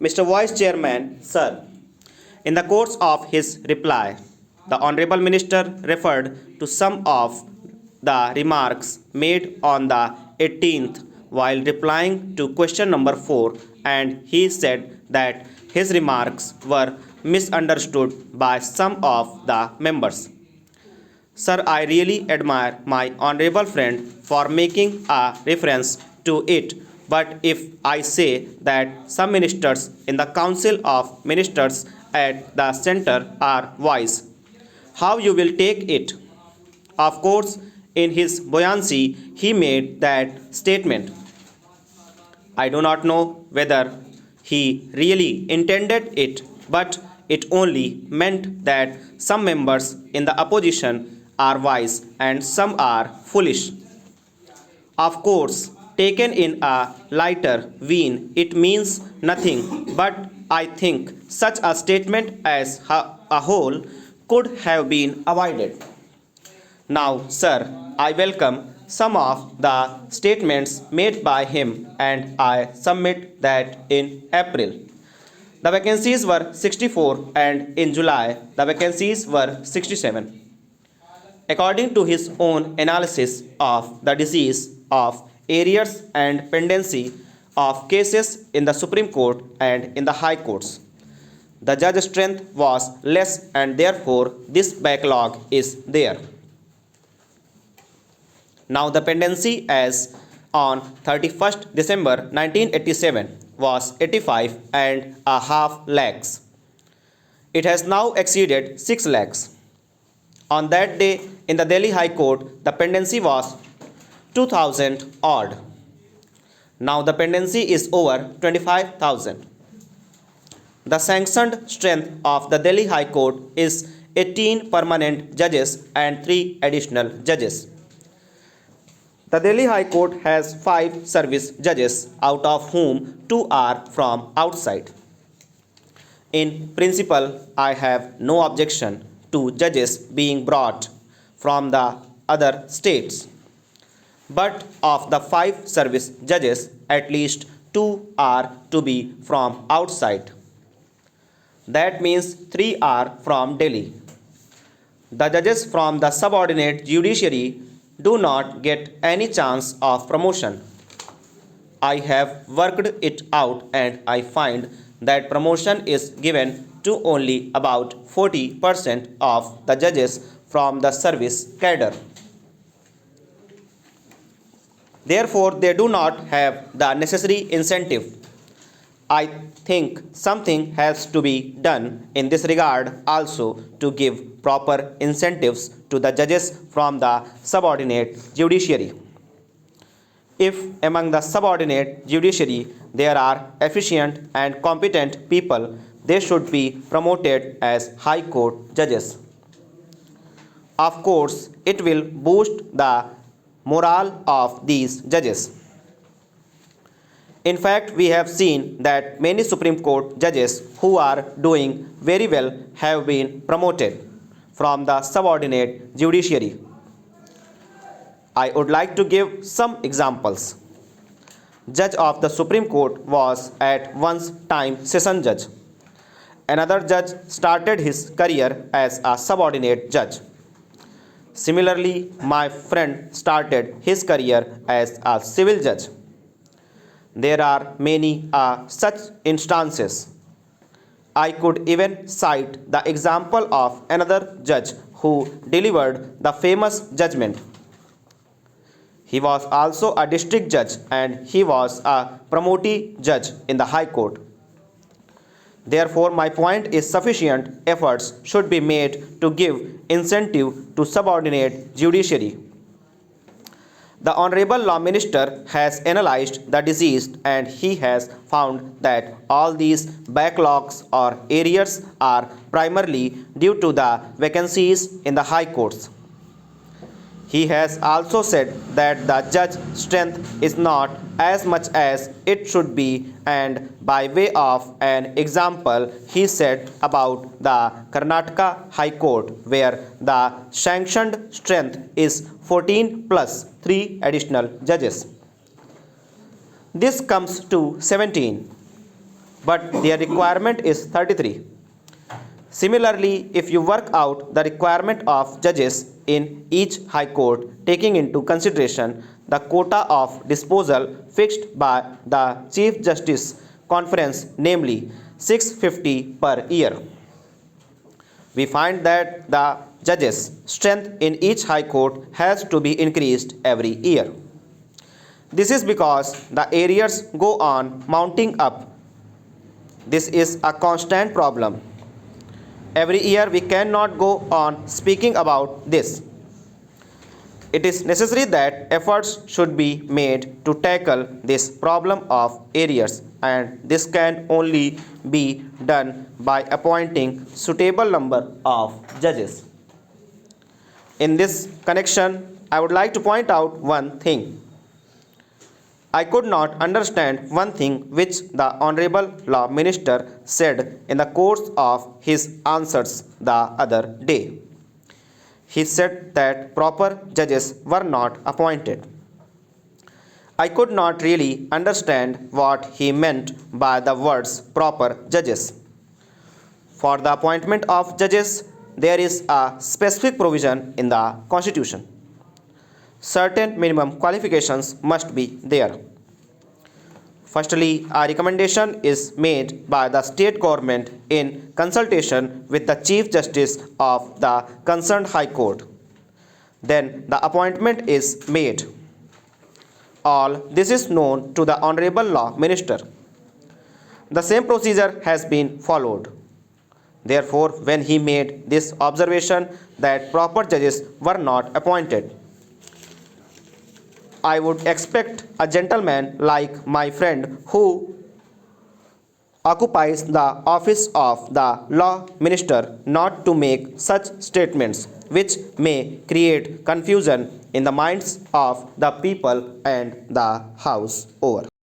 Mr. Vice Chairman, sir, in the course of his reply, the Honorable Minister referred to some of the remarks made on the 18th while replying to question number 4, and he said that his remarks were misunderstood by some of the members. Sir, I really admire my honorable friend for making a reference to it. But if I say that some ministers in the Council of Ministers at the center are wise, how you will take it? Of course, in his buoyancy, he made that statement. I do not know whether he really intended it, but it only meant that some members in the opposition are wise and some are foolish. Of course, taken in a lighter vein, it means nothing, but I think such a statement as a whole could have been avoided. Now, sir, I welcome some of the statements made by him and I submit that in April. The vacancies were 64 and in July the vacancies were 67. According to his own analysis of the disease of arrears and pendency of cases in the Supreme Court and in the High Courts, the judge strength was less and therefore this backlog is there. Now the pendency as on 31st December 1987 was 85 and a half lakhs. It has now exceeded 6 lakhs. On that day in the Delhi High Court, the pendency was 2000 odd. Now the pendency is over 25,000. The sanctioned strength of the Delhi High Court is 18 permanent judges and 3 additional judges. The Delhi High Court has 5 service judges, out of whom 2 are from outside. In principle, I have no objection to judges being brought from the other states. But of the 5 service judges, at least 2 are to be from outside. That means 3 are from Delhi. The judges from the subordinate judiciary do not get any chance of promotion. I have worked it out and I find that promotion is given to only about 40% of the judges from the service cadre. Therefore, they do not have the necessary incentive. I think something has to be done in this regard also to give proper incentives to the judges from the subordinate judiciary. If among the subordinate judiciary there are efficient and competent people, they should be promoted as High Court judges. Of course, it will boost the morale of these judges. In fact, we have seen that many Supreme Court judges who are doing very well have been promoted from the subordinate judiciary. I would like to give some examples. Judge of the Supreme Court was at one time session judge. Another judge started his career as a subordinate judge. Similarly, my friend started his career as a civil judge. There are many such instances. I could even cite the example of another judge who delivered the famous judgment. He was also a district judge and he was a promotee judge in the High Court. Therefore, my point is sufficient efforts should be made to give incentive to subordinate judiciary. The Honorable Law Minister has analyzed the disease and he has found that all these backlogs or arrears are primarily due to the vacancies in the High Courts. He has also said that the judge strength is not as much as it should be, and by way of an example, he said about the Karnataka High Court where the sanctioned strength is 14 plus 3 additional judges. This comes to 17. but their requirement is 33. Similarly, if you work out the requirement of judges in each high court taking into consideration the quota of disposal fixed by the Chief Justice Conference, namely 650 per year, we find that the judges' strength in each high court has to be increased every year. This is because the arrears go on mounting up. This is a constant problem. Every year we cannot go on speaking about this. It is necessary that efforts should be made to tackle this problem of arrears, and this can only be done by appointing suitable number of judges. In this connection, I would like to point out one thing. I could not understand one thing which the Honorable Law Minister said in the course of his answers the other day. He said that proper judges were not appointed. I could not really understand what he meant by the words proper judges. For the appointment of judges, there is a specific provision in the Constitution. Certain minimum qualifications must be there. Firstly, a recommendation is made by the state government in consultation with the Chief Justice of the concerned High Court. Then the appointment is made. All this is known to the Honorable Law Minister. The same procedure has been followed. Therefore, when he made this observation that proper judges were not appointed, I would expect a gentleman like my friend who occupies the office of the law minister not to make such statements which may create confusion in the minds of the people and the house over.